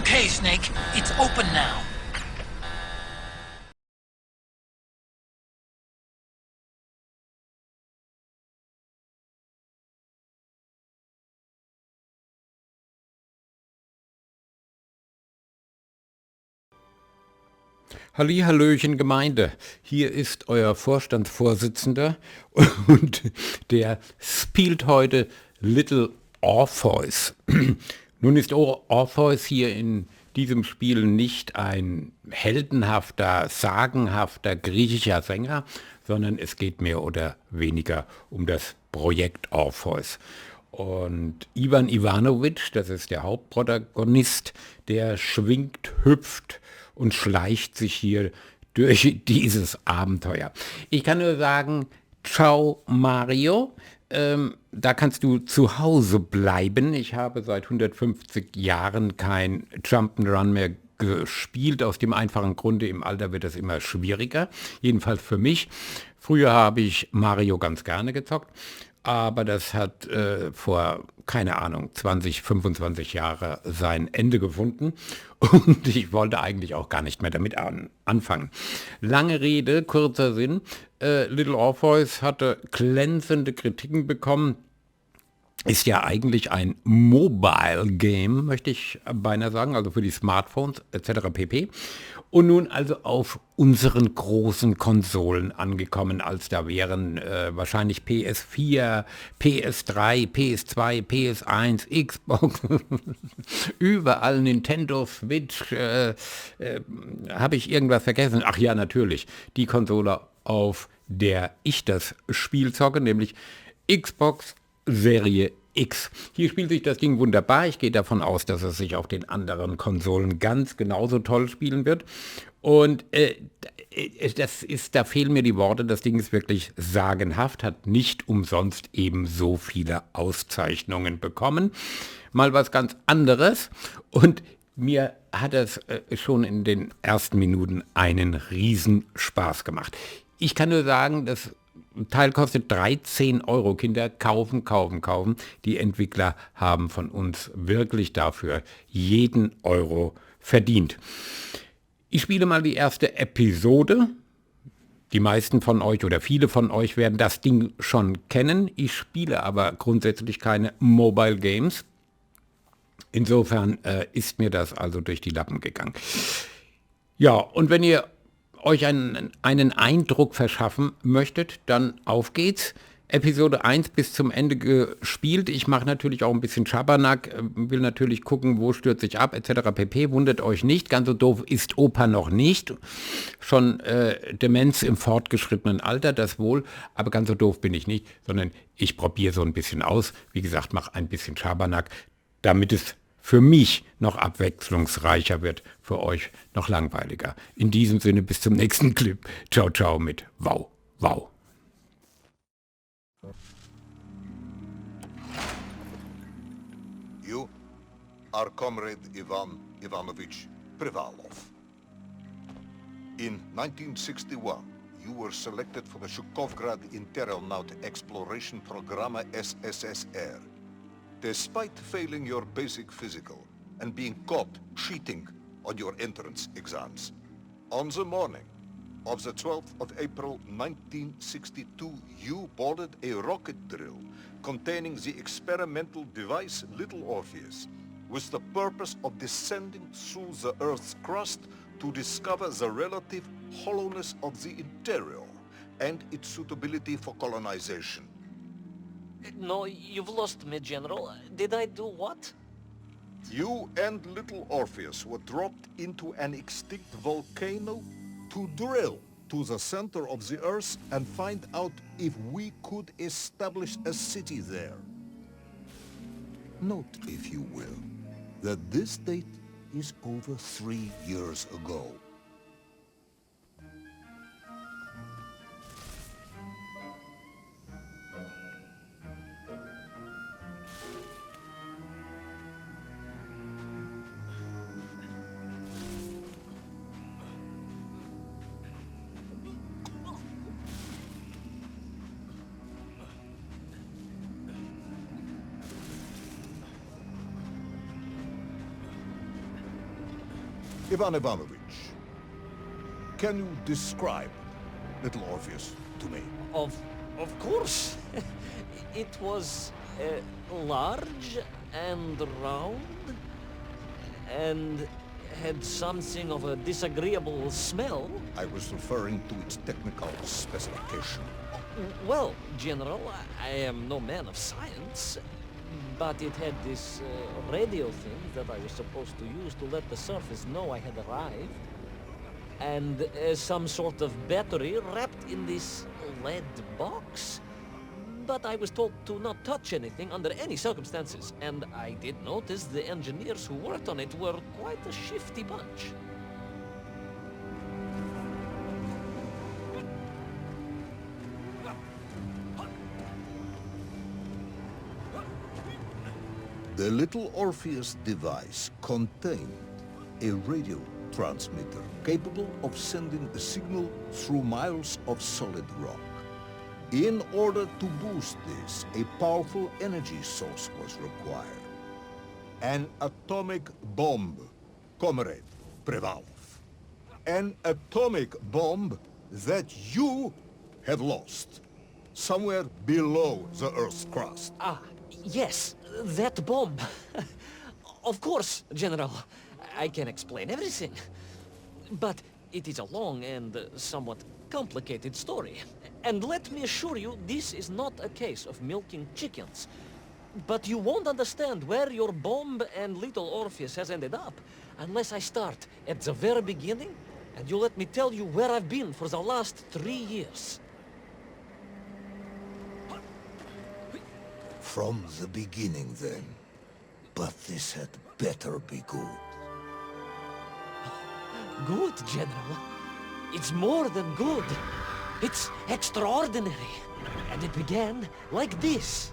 Okay, Snake. It's open now. Hallihallöchen Gemeinde, hier ist euer Vorstandsvorsitzender und der spielt heute Little Orpheus. Nun ist Orpheus hier in diesem Spiel nicht ein heldenhafter, sagenhafter griechischer Sänger, sondern es geht mehr oder weniger um das Projekt Orpheus. Und Ivan Ivanovic, das ist der Hauptprotagonist, der schwingt, hüpft und schleicht sich hier durch dieses Abenteuer. Ich kann nur sagen, ciao Mario, da kannst du zu Hause bleiben. Ich habe seit 150 Jahren kein Jump'n'Run mehr gespielt, aus dem einfachen Grunde, im Alter wird das immer schwieriger, jedenfalls für mich. Früher habe ich Mario ganz gerne gezockt, aber das hat vor, keine Ahnung, 20, 25 Jahre sein Ende gefunden und ich wollte eigentlich auch gar nicht mehr damit anfangen. Lange Rede, kurzer Sinn, Little Orpheus hatte glänzende Kritiken bekommen. Ist ja eigentlich ein Mobile Game, möchte ich beinahe sagen, also für die Smartphones etc. pp. Und nun also auf unseren großen Konsolen angekommen, als da wären wahrscheinlich PS4, PS3, PS2, PS1, Xbox, überall Nintendo Switch. Habe ich irgendwas vergessen? Ach ja, natürlich, die Konsole, auf der ich das Spiel zocke, nämlich Xbox Serie X. Hier spielt sich das Ding wunderbar. Ich gehe davon aus, dass es sich auf den anderen Konsolen ganz genauso toll spielen wird. Und da fehlen mir die Worte. Das Ding ist wirklich sagenhaft, hat nicht umsonst eben so viele Auszeichnungen bekommen. Mal was ganz anderes. Und mir hat es schon in den ersten Minuten einen Riesenspaß gemacht. Ich kann nur sagen, das Teil kostet 13 Euro. Kinder, kaufen, kaufen, kaufen. Die Entwickler haben von uns wirklich dafür jeden Euro verdient. Ich spiele mal die erste Episode. Die meisten von euch oder viele von euch werden das Ding schon kennen. Ich spiele aber grundsätzlich keine Mobile Games. Insofern ist mir das also durch die Lappen gegangen. Ja, und wenn ihr euch einen Eindruck verschaffen möchtet, dann auf geht's. Episode 1 bis zum Ende gespielt. Ich mache natürlich auch ein bisschen Schabernack, will natürlich gucken, wo stürzt sich ab, etc. pp. Wundert euch nicht, ganz so doof ist Opa noch nicht. Schon Demenz im fortgeschrittenen Alter, das wohl, aber ganz so doof bin ich nicht, sondern ich probiere so ein bisschen aus. Wie gesagt, mache ein bisschen Schabernack, damit es für mich noch abwechslungsreicher wird, für euch noch langweiliger. In diesem Sinne, bis zum nächsten Clip. Ciao, ciao mit Wow, wow. You are Comrade Ivan Ivanovich Privalov. In 1961, you were selected for the Shukovgrad Interalnaut Exploration Programme SSSR. Despite failing your basic physical and being caught cheating on your entrance exams, on the morning of the 12th of April 1962, you boarded a rocket drill containing the experimental device Little Orpheus with the purpose of descending through the Earth's crust to discover the relative hollowness of the interior and its suitability for colonization. No, you've lost me, General. Did I do what? You and Little Orpheus were dropped into an extinct volcano to drill to the center of the Earth and find out if we could establish a city there. Note, if you will, that this date is over 3 years ago. Ivan Ivanovich, can you describe little Orpheus to me? Of course. It was large and round and had something of a disagreeable smell. I was referring to its technical specification. Well, General, I am no man of science, but it had this radio thing that I was supposed to use to let the surface know I had arrived. And some sort of battery wrapped in this lead box. But I was told to not touch anything under any circumstances, and I did notice the engineers who worked on it were quite a shifty bunch. The little Orpheus device contained a radio transmitter capable of sending a signal through miles of solid rock. In order to boost this, a powerful energy source was required. An atomic bomb, Comrade Prevalov. An atomic bomb that you have lost somewhere below the Earth's crust. Ah, yes, that bomb. Of course, General. I can explain everything. But it is a long and somewhat complicated story. And let me assure you, this is not a case of milking chickens. But you won't understand where your bomb and little Orpheus has ended up unless I start at the very beginning and you let me tell you where I've been for the last 3 years. From the beginning, then. But this had better be good. Good, General. It's more than good. It's extraordinary. And it began like this.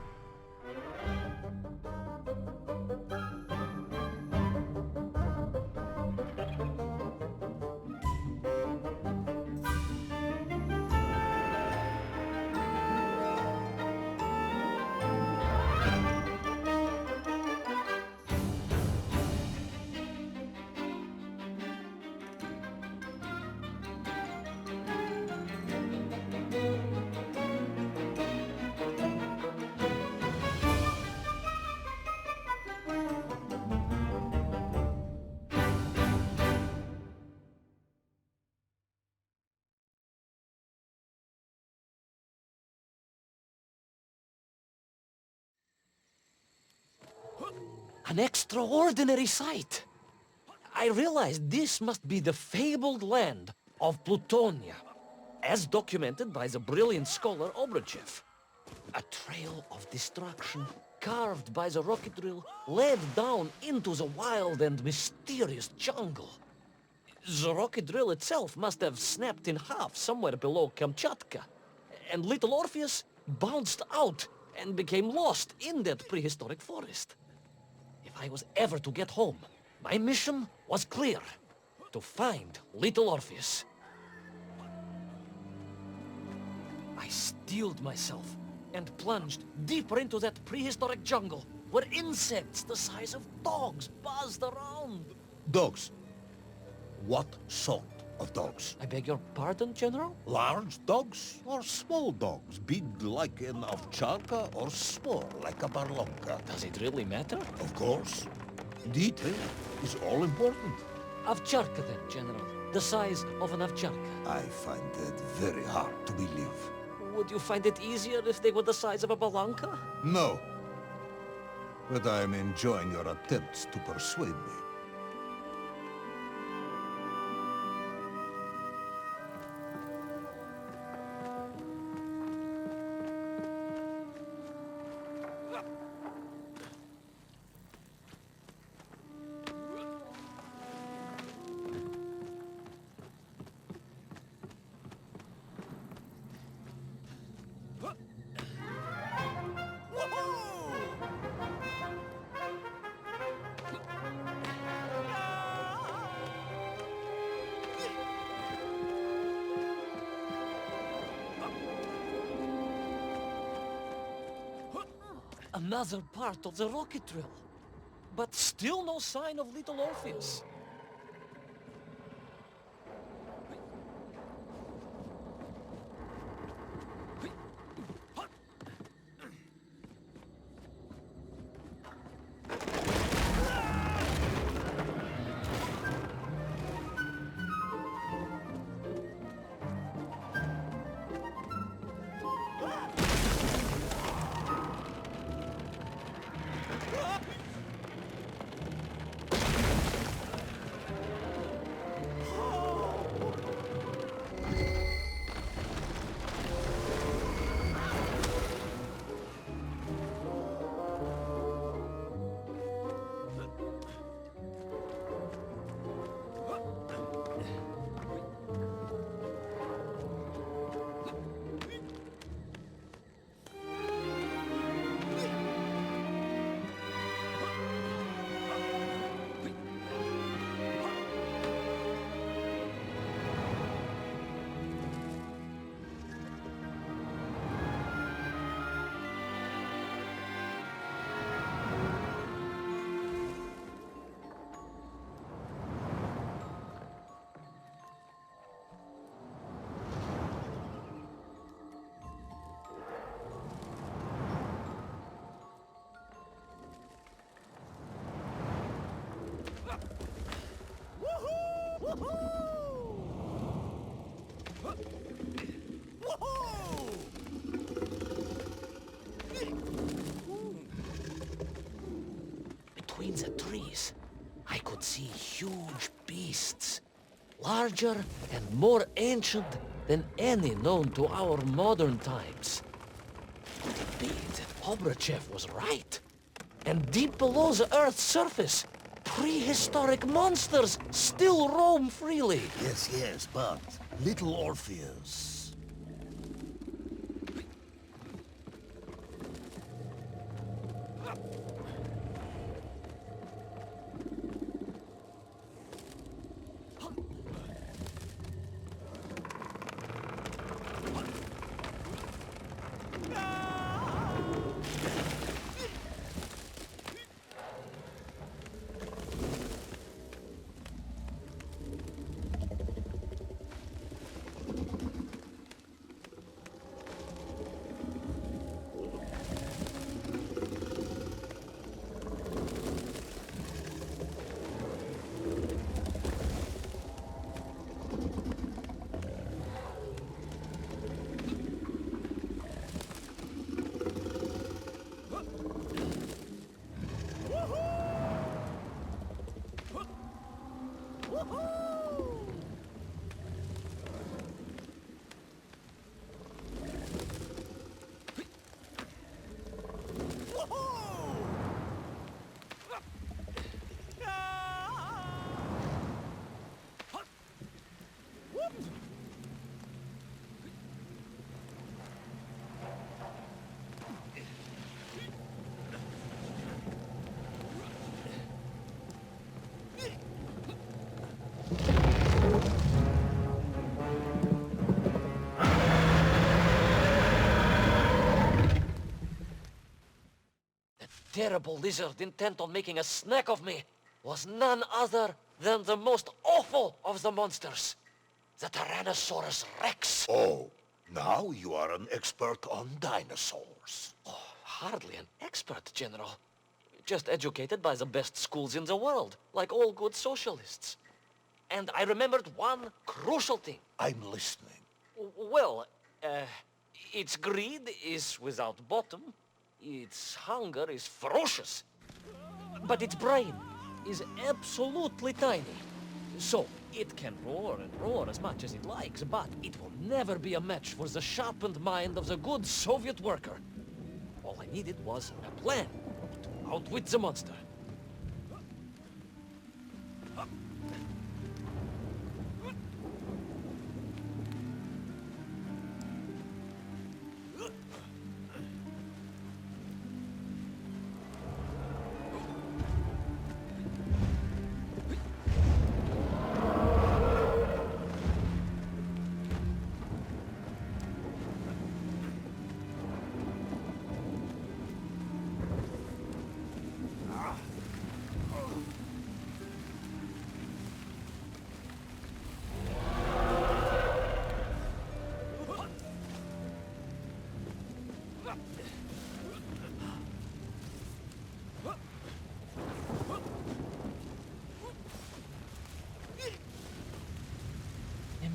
An extraordinary sight. I realized this must be the fabled land of Plutonia, as documented by the brilliant scholar Obruchev. A trail of destruction carved by the rocket drill led down into the wild and mysterious jungle. The rocket drill itself must have snapped in half somewhere below Kamchatka, and little Orpheus bounced out and became lost in that prehistoric forest. If I was ever to get home, my mission was clear: to find little Orpheus. I steeled myself and plunged deeper into that prehistoric jungle where insects the size of dogs buzzed around. Dogs? What sort of dogs? I beg your pardon, General? Large dogs or small dogs? Big like an ovcharka or small like a barlonka? Does it really matter? Of course. Detail is all important. Ovcharka then, General. The size of an ovcharka. I find that very hard to believe. Would you find it easier if they were the size of a balanka? No. But I am enjoying your attempts to persuade me. Another part of the rocket drill. But still no sign of little Orpheus. Between the trees, I could see huge beasts, larger and more ancient than any known to our modern times. Could it be that Obrochev was right? And deep below the Earth's surface, prehistoric monsters still roam freely. Yes, but little Orpheus. Terrible lizard intent on making a snack of me was none other than the most awful of the monsters, the Tyrannosaurus Rex. Oh, now you are an expert on dinosaurs. Oh, hardly an expert, General. Just educated by the best schools in the world, like all good socialists. And I remembered one crucial thing. I'm listening. Well, its greed is without bottom, its hunger is ferocious, but its brain is absolutely tiny. So, it can roar and roar as much as it likes, but it will never be a match for the sharpened mind of the good Soviet worker. All I needed was a plan to outwit the monster.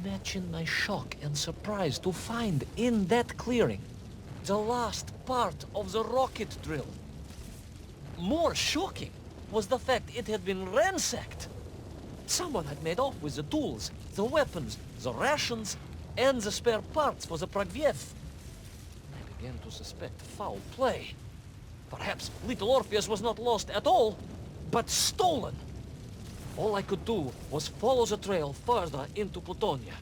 Imagine my shock and surprise to find in that clearing the last part of the rocket drill. More shocking was the fact it had been ransacked. Someone had made off with the tools, the weapons, the rations, and the spare parts for the Pragviev. I began to suspect foul play. Perhaps little Orpheus was not lost at all, but stolen. All I could do was follow the trail further into Plutonia.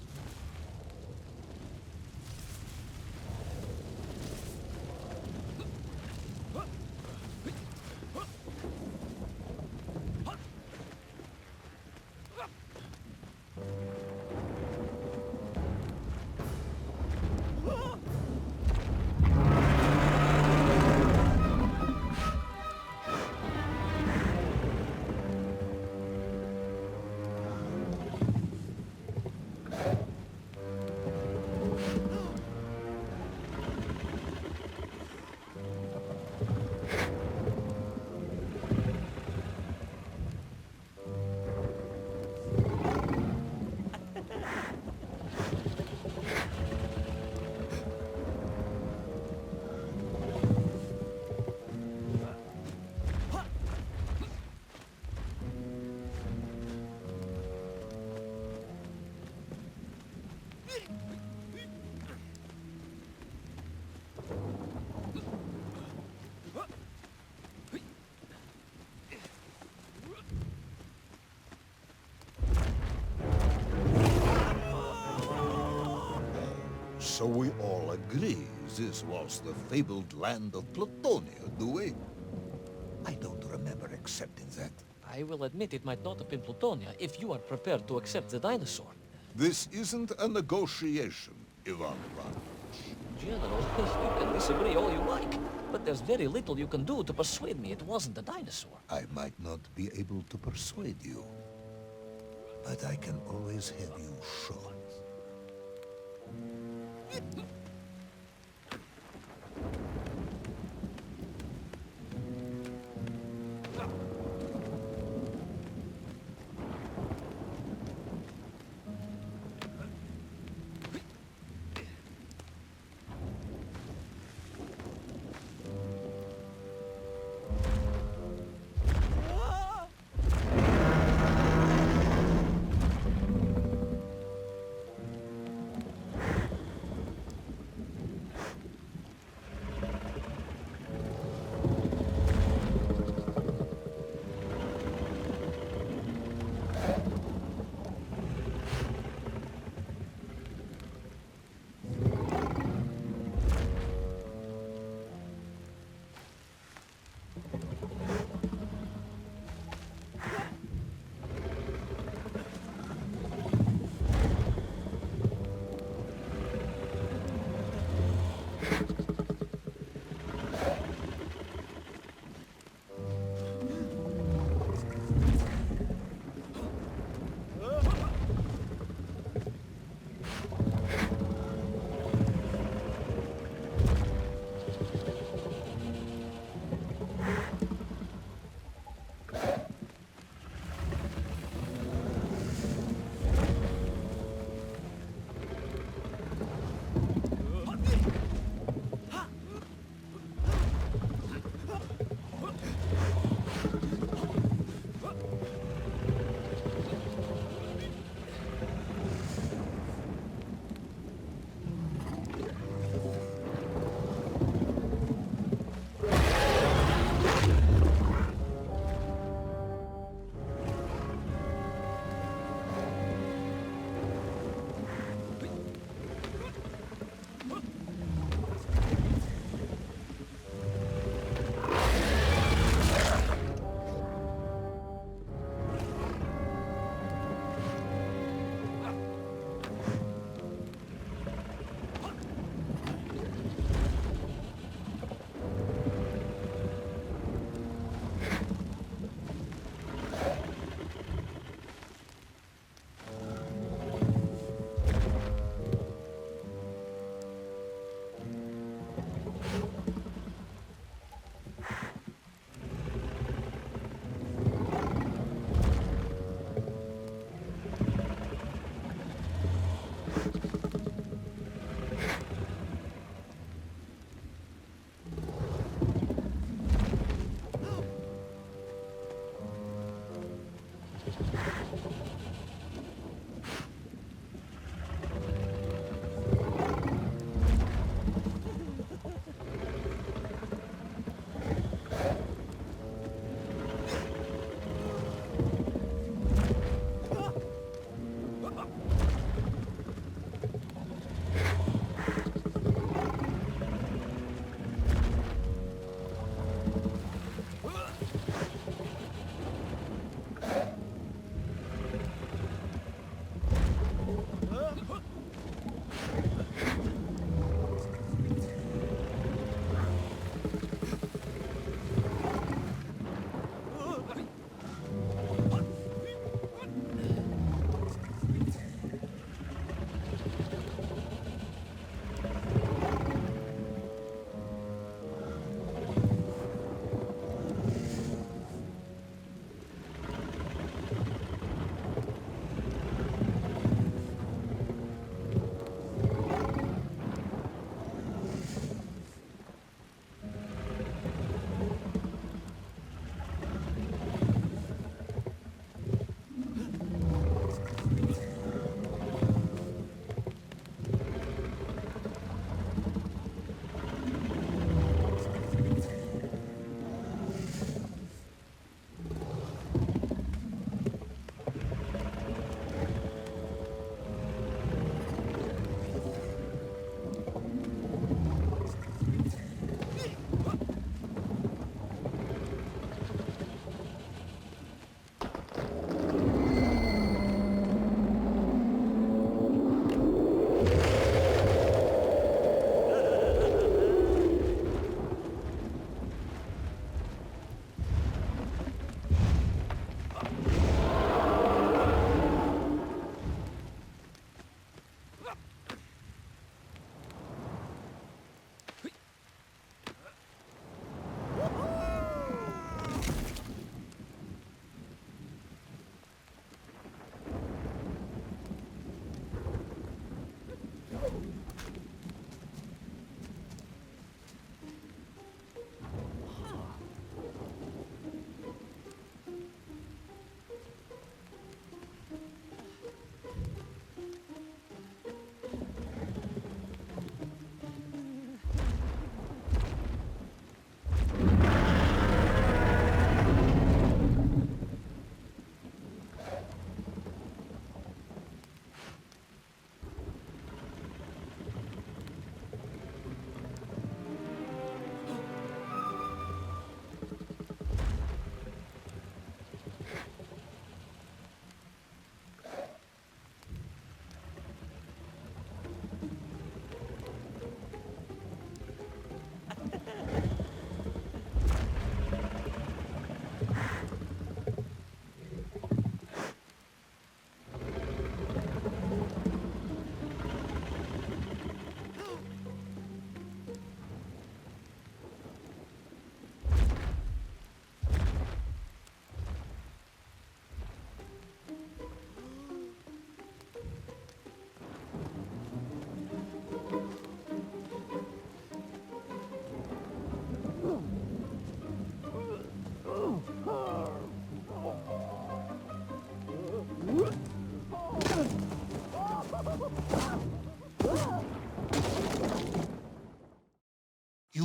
So we all agree this was the fabled land of Plutonia, do we? I don't remember accepting that. I will admit it might not have been Plutonia if you are prepared to accept the dinosaur. This isn't a negotiation, Ivan Ivanovich. General, you can disagree all you like, but there's very little you can do to persuade me it wasn't a dinosaur. I might not be able to persuade you, but I can always have you shot.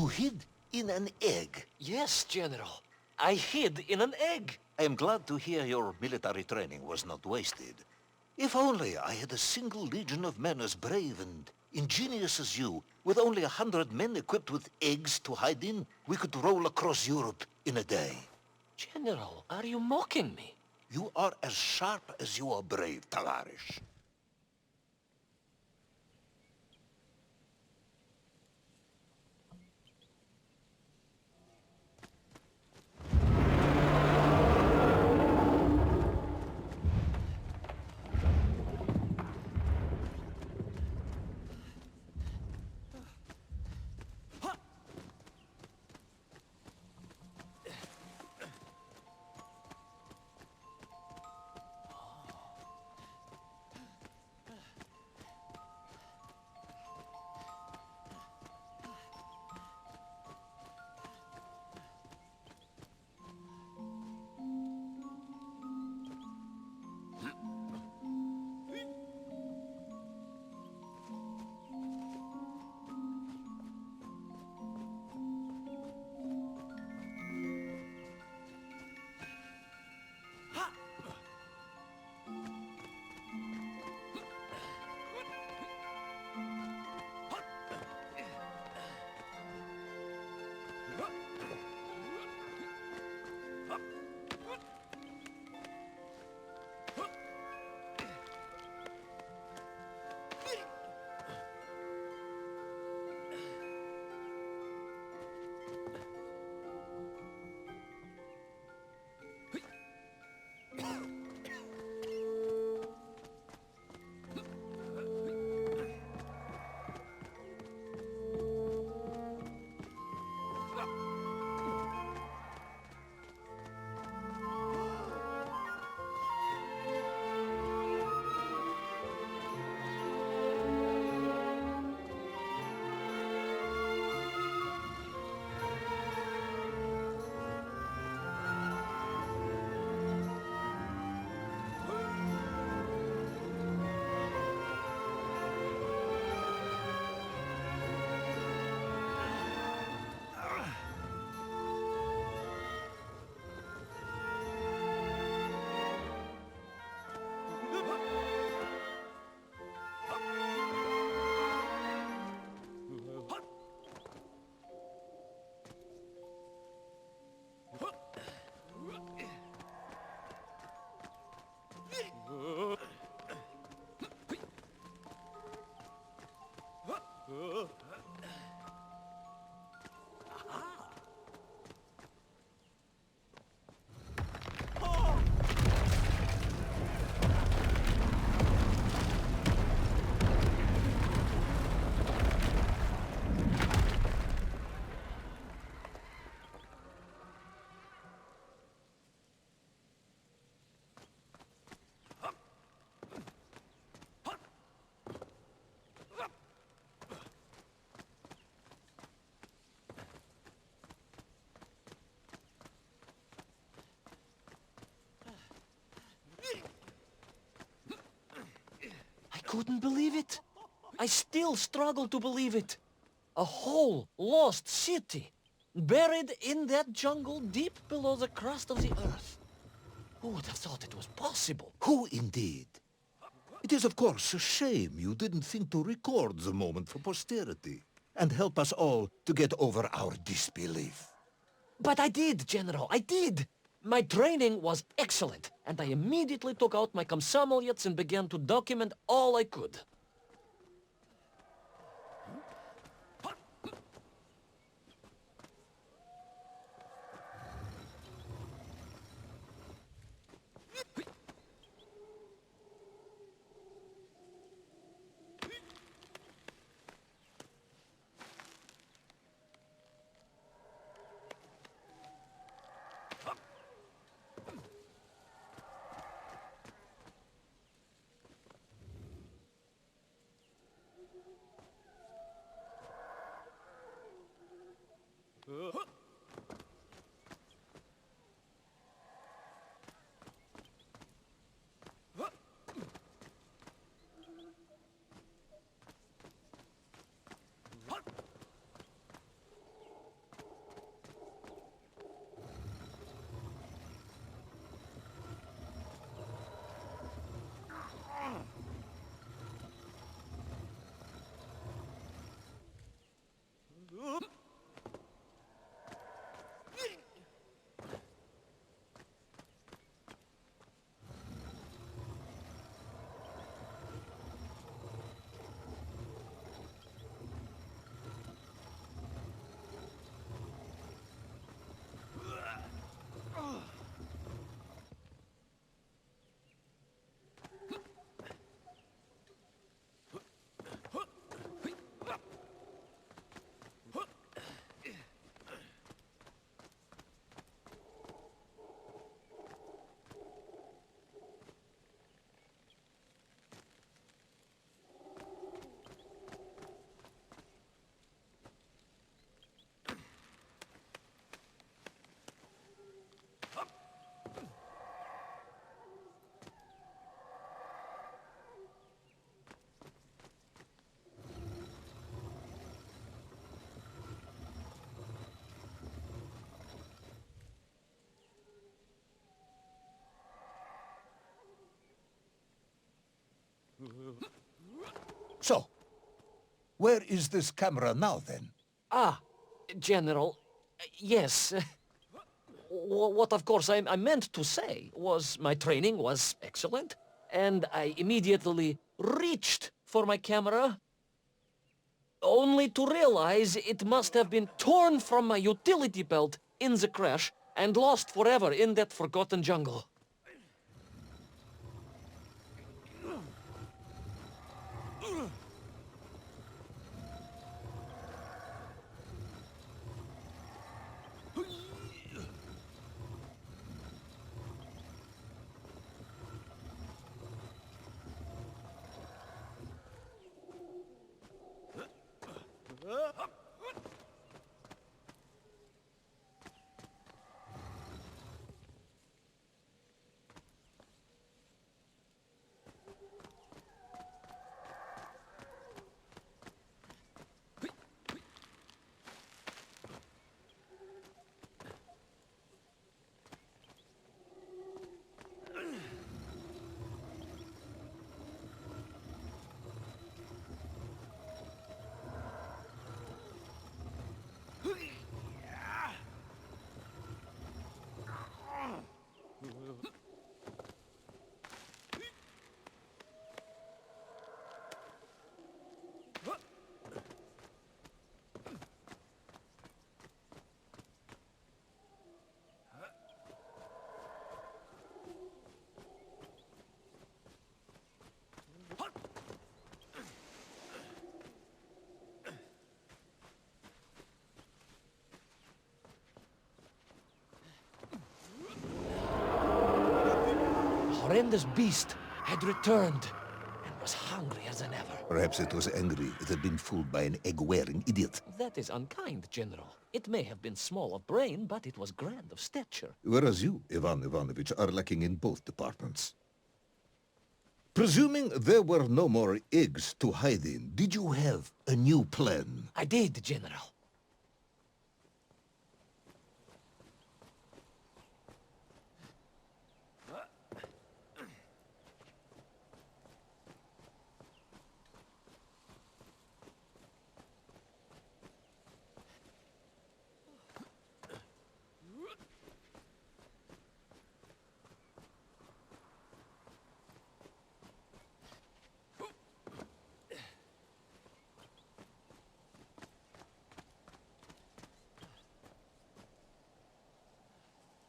hid in an egg. Yes, General. I hid in an egg. I am glad to hear your military training was not wasted. If only I had a single legion of men as brave and ingenious as you, with only 100 men equipped with eggs to hide in, we could roll across Europe in a day. General, are you mocking me? You are as sharp as you are brave, Tavarish. I couldn't believe it. I still struggle to believe it. A whole lost city, buried in that jungle deep below the crust of the earth. Who would have thought it was possible? Who indeed? It is of course a shame you didn't think to record the moment for posterity and help us all to get over our disbelief. But I did, General, I did. My training was excellent, and I immediately took out my komsomolets and began to document all I could. So, where is this camera now, then? Ah, General, yes. What of course I meant to say was my training was excellent, and I immediately reached for my camera, only to realize it must have been torn from my utility belt in the crash and lost forever in that forgotten jungle. Horrendous beast had returned and was hungrier than ever. Perhaps it was angry it had been fooled by an egg-wearing idiot. That is unkind, General. It may have been small of brain, but it was grand of stature. Whereas you, Ivan Ivanovich, are lacking in both departments. Presuming there were no more eggs to hide in, did you have a new plan? I did, General.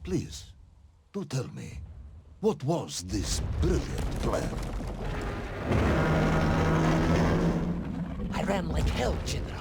Please, do tell me, what was this brilliant plan? I ran like hell, General.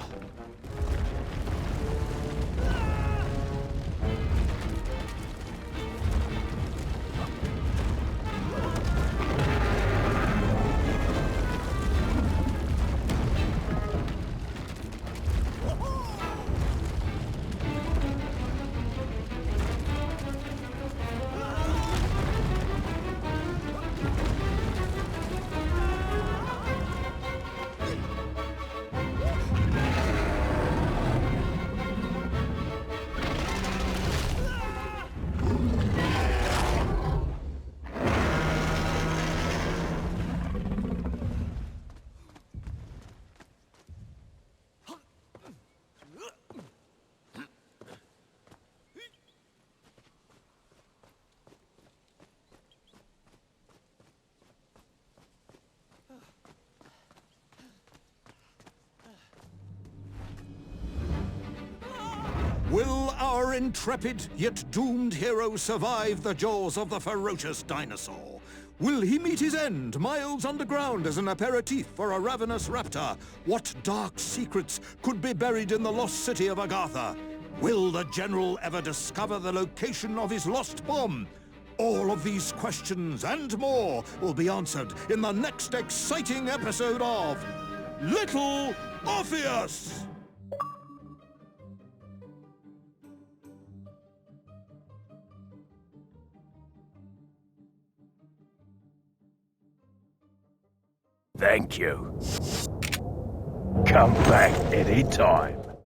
Will our intrepid yet doomed hero survive the jaws of the ferocious dinosaur? Will he meet his end miles underground as an aperitif for a ravenous raptor? What dark secrets could be buried in the lost city of Agatha? Will the General ever discover the location of his lost bomb? All of these questions and more will be answered in the next exciting episode of Little Orpheus! Thank you. Come back anytime.